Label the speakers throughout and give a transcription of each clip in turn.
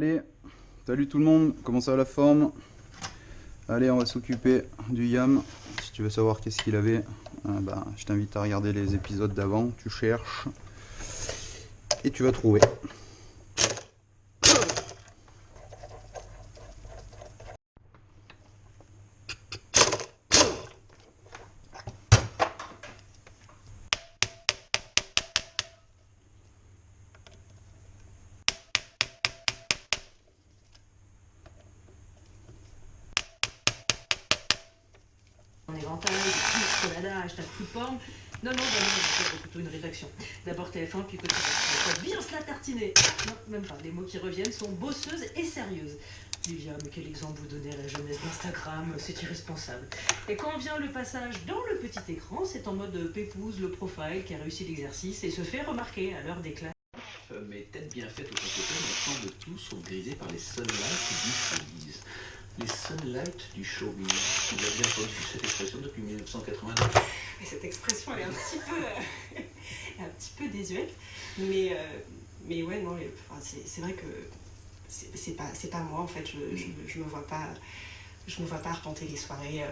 Speaker 1: Allez, salut tout le monde, comment ça va la forme? Allez, on va s'occuper du Yam. Si tu veux savoir qu'est-ce qu'il avait, je t'invite à regarder les épisodes d'avant, tu cherches et tu vas trouver.
Speaker 2: En éventail, des titres, colada, hashtag coup de porn. Non, c'est plutôt une rédaction. D'abord TF1, puis Petit Pas. Bien se la tartiner. Non, même pas. Les mots qui reviennent sont bosseuses et sérieuses. Livia, mais quel exemple vous donnez à la jeunesse d'Instagram, c'est irresponsable. Et quand vient le passage dans le petit écran, c'est en mode pépouze le profile qui a réussi l'exercice et se fait remarquer à l'heure des classes.
Speaker 3: Mais tête bien faite au côté, on semble tous sont grisés par les sunlights du showbiz. Les sunlights du showbiz. Vous avez bien entendu cette expression depuis 1989.
Speaker 4: Et cette expression, elle est un petit peu désuète. Mais ouais, non, c'est vrai que c'est pas moi, en fait. Je me vois pas arpenter les soirées.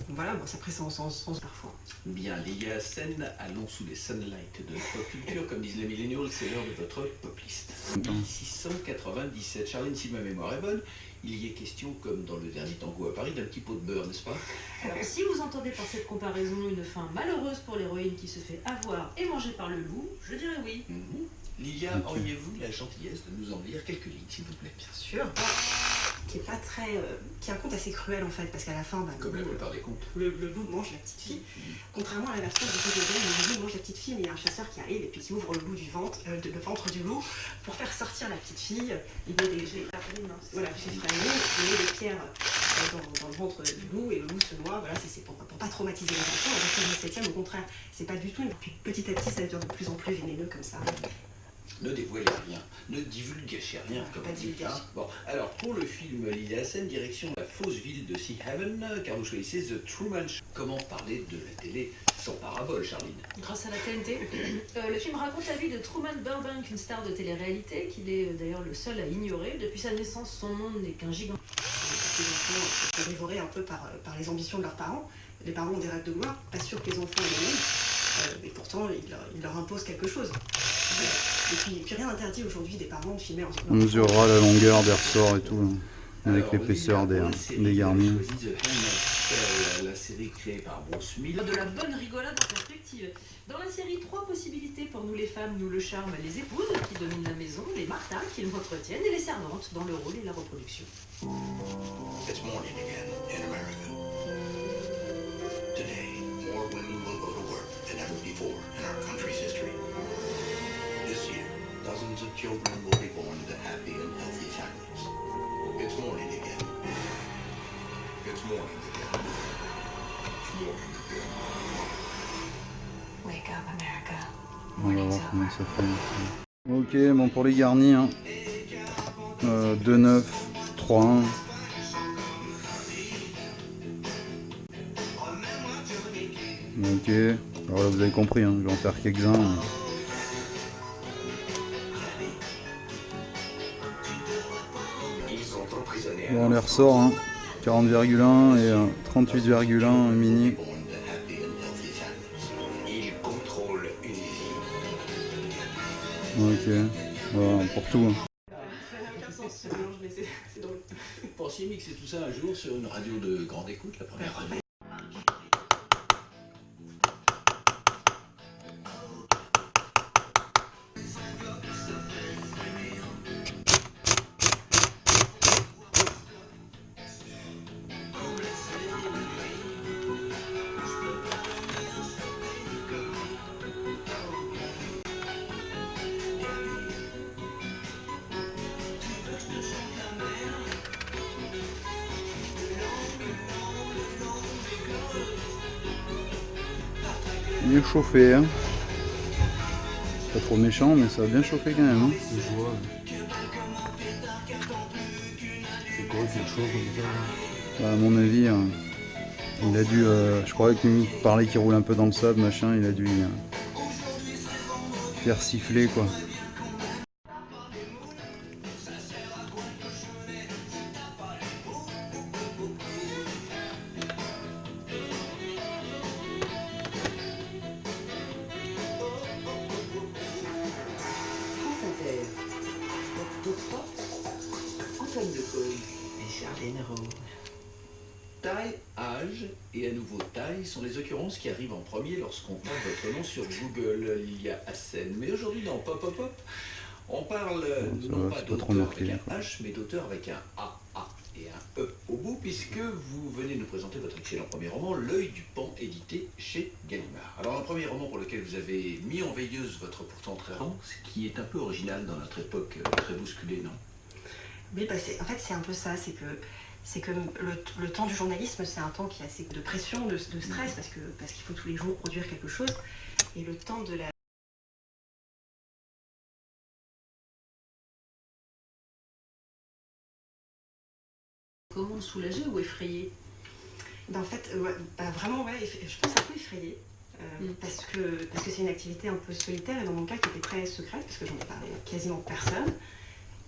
Speaker 4: Voilà, bon, après, c'est en sens parfois.
Speaker 3: Bien, les gars, scène, allons sous les sunlights de pop culture, comme disent les millennials, c'est l'heure de votre pop list. 1697, Charline, si ma mémoire est bonne, il y est question, comme dans le dernier tango à Paris, d'un petit pot de beurre, n'est-ce pas?
Speaker 2: Alors, si vous entendez par cette comparaison une fin malheureuse pour l'héroïne qui se fait avoir et manger par le loup, je dirais oui.
Speaker 3: Lilia, auriez-vous la gentillesse de nous en lire quelques lignes, s'il vous plaît?
Speaker 4: Bien sûr. Qui est pas très... qui est un conte assez cruel, en fait, parce qu'à la fin...
Speaker 3: Comme la plupart des contes.
Speaker 4: Le loup mange la petite fille. Contrairement à la version du le loup mange la petite fille, mais il y a un chasseur qui arrive et puis qui ouvre le ventre du loup pour faire sortir la petite fille. Il met des... Voilà, il met des pierres dans le ventre du loup et le loup se noie. Voilà, c'est pour pas traumatiser les enfants. Alors que le 17e, au contraire, c'est pas du tout. Et puis petit à petit, ça devient de plus en plus vénéneux comme ça.
Speaker 3: Ne dévoilez rien, ne divulgachez rien, comme
Speaker 4: pas
Speaker 3: on dit. Bon, alors pour le film Lilia Hassen, direction la fausse ville de Sea Haven, car vous choisissez The Truman Show. Comment parler de la télé sans parabole, Charline?
Speaker 2: Grâce à la TNT. Le film raconte la vie de Truman Burbank, une star de télé-réalité, qu'il est d'ailleurs le seul à ignorer. Depuis sa naissance, son monde n'est qu'un gigant.
Speaker 4: Les enfants sont dévorés un peu par les ambitions de leurs parents. Les parents ont des rêves de gloire, pas sûr que les enfants aient les mêmes, mais pourtant, ils leur imposent quelque chose. Et puis rien n'interdit aujourd'hui des parents de filmer en...
Speaker 1: On mesurera la longueur des ressorts et tout, avec l'épaisseur des garnis.
Speaker 3: La série créée par Bruce Miller.
Speaker 2: De la bonne rigolade en perspective. Dans la série, 3 possibilités pour nous les femmes, nous le charme, les épouses qui dominent la maison, les Martha qui l'entretiennent et les servantes dans le rôle et la reproduction.
Speaker 5: It's morning again in America. Today, more women will go to work than ever before in our country's history. This year, dozens of children will be born to happy and healthy families. It's morning again. It's morning again. It's morning again.
Speaker 4: Wake up, America.
Speaker 1: On va voir comment ça fait. Ok, bon pour les garnis, 2-9, 3-1. Ok, alors là, vous avez compris, je vais en faire quelques-uns. Bon, on les ressort, 40,1 et 38,1 mini. Ok, voilà, pour tout.
Speaker 3: Vous pensiez mixer tout ça un jour sur une radio de grande écoute, la première radio?
Speaker 1: Il est chauffé, pas trop méchant, mais ça a bien chauffé quand même.
Speaker 6: Je vois. C'est quoi qu'il chauffe comme ça?
Speaker 1: À mon avis, il a dû, je croyais qu'il me parlait qu'il roule un peu dans le sable, machin, il a dû faire siffler quoi.
Speaker 3: généraux. Taille, âge et à nouveau taille sont les occurrences qui arrivent en premier lorsqu'on tape votre nom sur Google, Lilia Hassen. Mais aujourd'hui dans Pop Pop Pop, on parle non pas d'auteur avec un H, mais d'auteur avec un A et un E au bout, puisque vous venez nous présenter votre excellent premier roman, L'œil du pan, édité chez Gallimard. Alors un premier roman pour lequel vous avez mis en veilleuse votre pourtant très rare, ce qui est un peu original dans notre époque très bousculée, non?
Speaker 4: Oui, bah en fait, c'est un peu ça, c'est que le temps du journalisme, c'est un temps qui a assez de pression, de stress, parce qu'il faut tous les jours produire quelque chose. Et le temps de la...
Speaker 2: Comment soulager ou effrayer?
Speaker 4: Ben, en fait, ouais, bah, vraiment, ouais, je pense un peu effrayée. Parce que c'est une activité un peu solitaire, et dans mon cas, qui était très secrète, parce que j'en ai parlé à quasiment personne.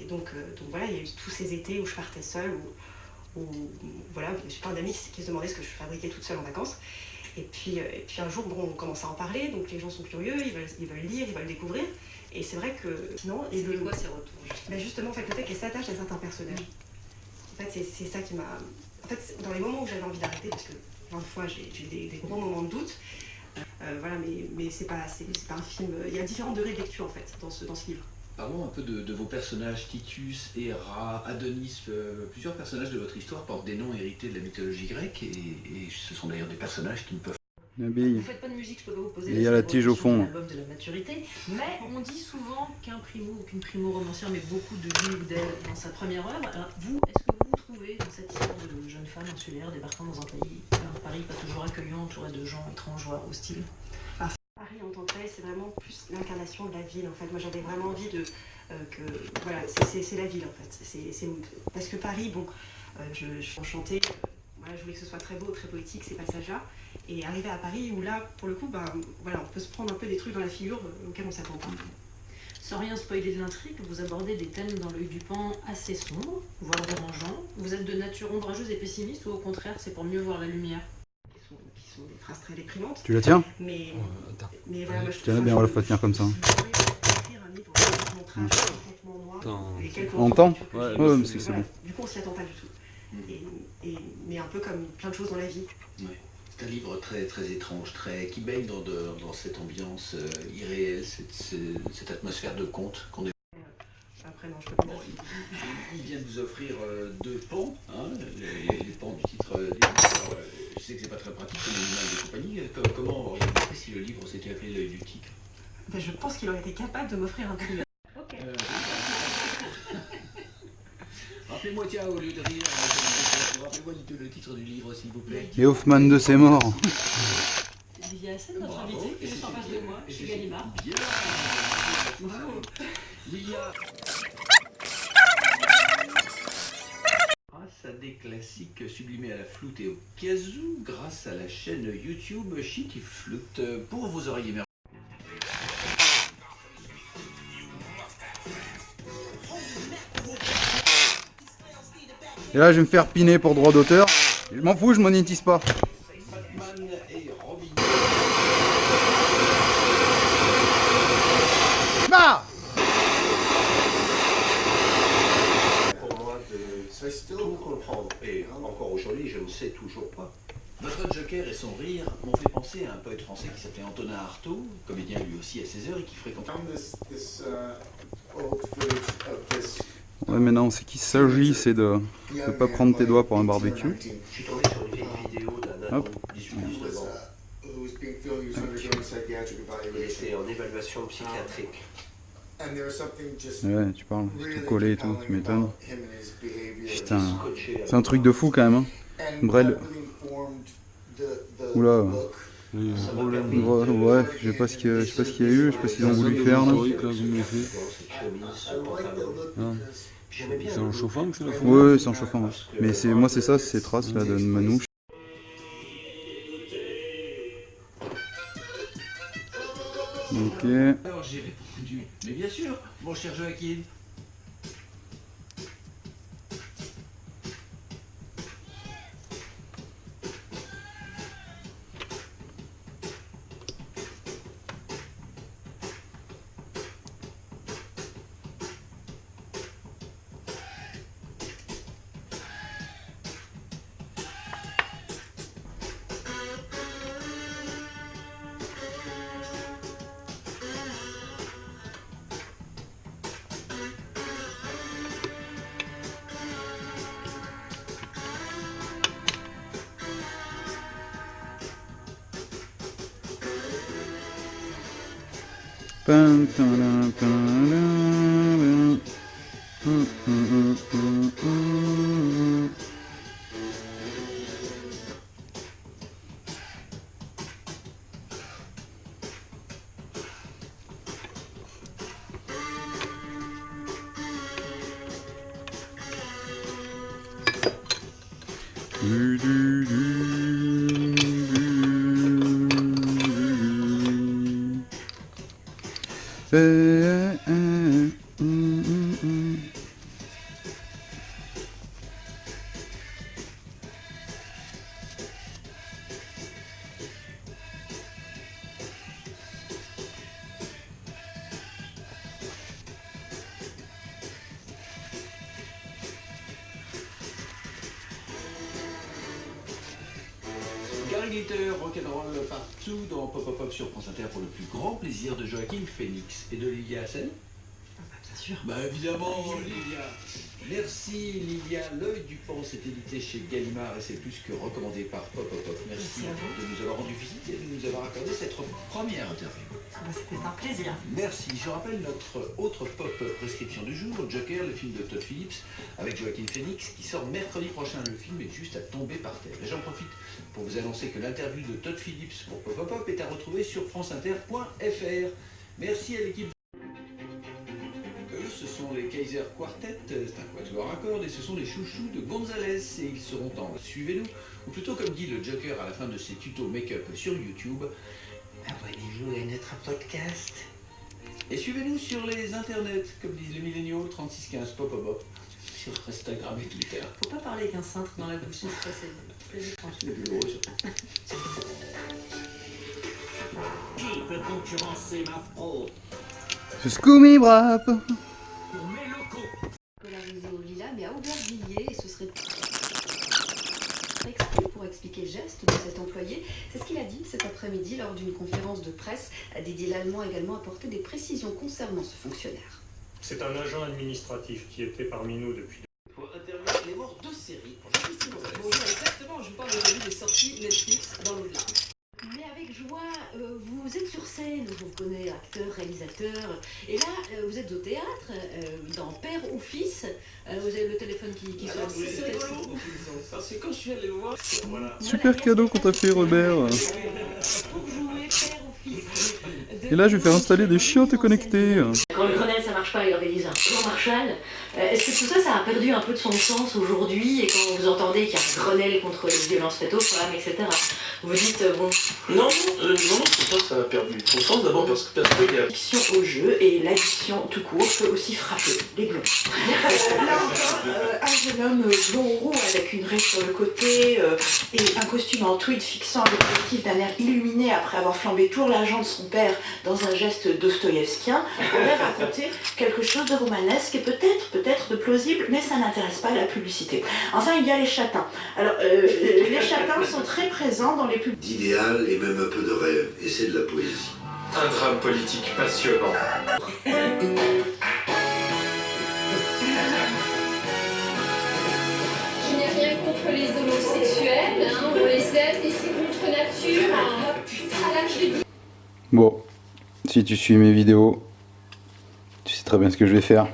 Speaker 4: Et donc voilà, il y a eu tous ces étés où je partais seule, où voilà, j'ai plein d'amis qui se demandaient ce que je fabriquais toute seule en vacances. Et puis un jour, bon, on commence à en parler, donc les gens sont curieux, ils veulent lire, ils veulent découvrir. Et c'est vrai que sinon...
Speaker 2: Et c'est quoi ces retours?
Speaker 4: Ben justement, en fait, le fait qu'elle s'attache à certains personnages. En fait, c'est ça qui m'a... En fait, dans les moments où j'avais envie d'arrêter, parce que 20 fois j'ai eu des gros moments de doute, voilà, mais c'est pas un film... Il y a différents degrés de lecture, en fait, dans ce livre.
Speaker 3: Parlons un peu de vos personnages, Titus, Héra, Adonis. Plusieurs personnages de votre histoire portent des noms hérités de la mythologie grecque et ce sont d'ailleurs des personnages qui ne peuvent
Speaker 2: Vous faites pas de musique, je peux pas vous poser
Speaker 1: il y a la tige au fond.
Speaker 2: l'album de la maturité, mais on dit souvent qu'un primo ou qu'une primo-romancière met beaucoup de lui ou d'elle dans sa première œuvre. Alors vous, est-ce que vous vous trouvez dans cette histoire de jeune femme insulaire débarquant dans un Paris pas toujours accueillant, entouré de gens étranges, voire hostiles?
Speaker 4: Paris en tant que tel, c'est vraiment plus l'incarnation de la ville. En fait, moi j'avais vraiment envie de que voilà, c'est la ville en fait. Parce que Paris, bon, je suis enchantée. Voilà, je voulais que ce soit très beau, très poétique ces passages-là. Et arriver à Paris où là, pour le coup, ben voilà, on peut se prendre un peu des trucs dans la figure auxquels on s'attend pas.
Speaker 2: Sans rien spoiler de l'intrigue, vous abordez des thèmes dans l'œil du pan assez sombres, voire dérangeants. Vous êtes de nature ombrageuse et pessimiste, ou au contraire, c'est pour mieux voir la lumière?
Speaker 4: Qui sont des phrases très déprimantes.
Speaker 1: Tu la tiens?
Speaker 4: Mais voilà, moi je
Speaker 1: Tiens-la bien, Rolf, faut tenir comme ça.
Speaker 4: Écrire un livre avec un montrage complètement noir. Et quelques
Speaker 1: On entend?
Speaker 4: Ouais,
Speaker 1: ouais, mais c'est bon.
Speaker 4: Du coup, on s'y attend pas du tout. Mais un peu comme plein de choses dans la vie.
Speaker 3: Ouais. C'est un livre très, très étrange, qui baigne dans cette ambiance irréelle, cette atmosphère de conte qu'on est.
Speaker 4: Après, non, je peux pas.
Speaker 3: Bon, il vient de vous offrir deux pans, hein, les pans du titre. Alors, je sais que c'est pas très pratique comme animal de compagnie. Comment auriez-vous fait si le livre s'était appelé L'œil du tigre?
Speaker 4: Ben, je pense qu'il aurait été capable de m'offrir un prix.
Speaker 2: Ok.
Speaker 3: Rappelez-moi, tiens, au lieu de rire, rappelez-moi le titre du livre, s'il vous plaît.
Speaker 1: Et Hoffman de ses morts.
Speaker 2: Lilia Hassen, notre invité, qui est juste en face de moi, chez Gallimard.
Speaker 3: Bien.
Speaker 2: Bravo.
Speaker 3: Lilia. Grâce à des classiques sublimés à la flûte et au kazoo, grâce à la chaîne YouTube Shitty Flute, pour vos oreilles émergentes.
Speaker 1: Et là, je vais me faire piner pour droit d'auteur. Je m'en fous, je monétise pas.
Speaker 3: Batman et Robin.
Speaker 1: Bah
Speaker 6: Pour moi, de tout comprendre. Et encore aujourd'hui, je ne sais toujours pas.
Speaker 3: Votre Joker et son rire m'ont fait penser à un poète français qui s'appelait Antonin Artaud, comédien lui aussi à 16 heures et qui fréquentait.
Speaker 1: Ouais, mais non, c'est qu'il s'agit, c'est de pas prendre tes doigts pour un barbecue.
Speaker 6: Je suis tombé sur une vieille vidéo d'un ado, 18-19 ans. Il était en évaluation psychiatrique.
Speaker 1: Ouais, tu parles, c'est tout collé et tout, tu m'étonnes. Putain,
Speaker 6: Scotché
Speaker 1: c'est un truc de fou quand même. Hein. Brel. Oula. Ouais, je sais pas ce qu'il y a eu, je sais pas ce qu'ils ont voulu faire là.
Speaker 6: C'est en chauffant que ça?
Speaker 1: Ouais, c'est en chauffant. Ouais. Mais moi c'est ça, c'est ces traces là de manouche. Ok.
Speaker 3: Alors j'ai répondu, mais bien sûr, mon cher Joaquin.
Speaker 1: Pam, tadam, tadam,
Speaker 3: Gary Glitter, rock'n'roll partout dans Pop Up Pop sur France Inter pour le plus grand plaisir de Joaquin Phoenix et de Lilia Hassen.
Speaker 2: Bien sûr.
Speaker 3: Bah évidemment, Lilia. Merci Lilia. L'œil du pan s'est édité chez Gallimard et c'est plus que recommandé par Pop Up Pop. Merci
Speaker 2: Merci à vous.
Speaker 3: de nous avoir rendu visite et de nous avoir accordé cette première interview.
Speaker 2: C'était un plaisir.
Speaker 3: Merci. Je rappelle notre autre pop prescription du jour, Joker, le film de Todd Phillips avec Joaquin Phoenix qui sort mercredi prochain. Le film est juste à tomber par terre. Et j'en profite pour vous annoncer que l'interview de Todd Phillips pour Pop Up Pop est à retrouver sur franceinter.fr. Merci à l'équipe. Eux, ce sont les Kaiser Quartet, c'est un quatuor à cordes et ce sont les chouchous de Gonzalez et ils seront en suivez-nous, ou plutôt comme dit le Joker à la fin de ses tutos make-up sur YouTube, abonnez-vous à notre podcast. Et suivez-nous sur les internets, comme disent les milléniaux, 3615 Pop Up Pop, sur Instagram et Twitter.
Speaker 2: Faut pas parler avec un cintre dans la bouche, c'est très étrange.
Speaker 3: Les plus gros surtout.
Speaker 7: Qui peut concurrencer ma fraude?
Speaker 1: Ce Scooby Brap.
Speaker 7: Pour mes locaux.
Speaker 2: Polarisé au lilas, mais à Aubervilliers, et ce serait exprès pour expliquer le geste de cet employé. C'est ce qu'il a dit cet après-midi lors d'une conférence de presse. Didier Lallemand a également apporté des précisions concernant ce fonctionnaire.
Speaker 8: C'est un agent administratif qui était parmi nous depuis.
Speaker 3: Pour intervenir les morts de série.
Speaker 2: Bonjour, exactement, je vous parle aujourd'hui des sorties Netflix dans l'au-delà. Mais avec joie, vous êtes sur scène, je vous connais, acteur, réalisateur, et là, vous êtes au théâtre, dans Père ou Fils, vous avez le téléphone qui sonne.
Speaker 3: C'est rigolo, parce que quand je suis allé le voir,
Speaker 8: Voilà.
Speaker 1: Super cadeau qu'on t'a fait, Robert.
Speaker 2: Pour jouer Père ou Fils.
Speaker 1: Et là, je vais faire installer des chiottes connectées.
Speaker 2: Quand le Grenelle ça marche pas, il organise un plan Marshall. Est-ce que tout ça, ça a perdu un peu de son sens aujourd'hui? Et quand vous entendez qu'il y a un Grenelle contre les violences faites aux femmes, etc., vous dites, bon...
Speaker 9: Non, pour ça a perdu son sens d'abord parce qu'il y a...
Speaker 10: L'addiction au jeu et l'addiction tout court peut aussi frapper les blonds. Là encore, un jeune homme blond rond avec une raie sur le côté et un costume en tweed fixant l'objectif d'un air illuminé après avoir flambé tout l'argent de son père dans un geste dostoïevskien aurait raconté quelque chose de romanesque et peut-être de plausible, mais ça n'intéresse pas la publicité. Enfin, il y a les châtains. Alors, les châtains sont très présents dans les pubs.
Speaker 5: D'idéal et même un peu de rêve, et c'est de la poésie.
Speaker 9: Un drame politique passionnant.
Speaker 11: Je n'ai rien contre les homosexuels, on les aime et c'est contre nature. À l'âge de 10
Speaker 1: Bon, si tu suis mes vidéos, tu sais très bien ce que je vais faire.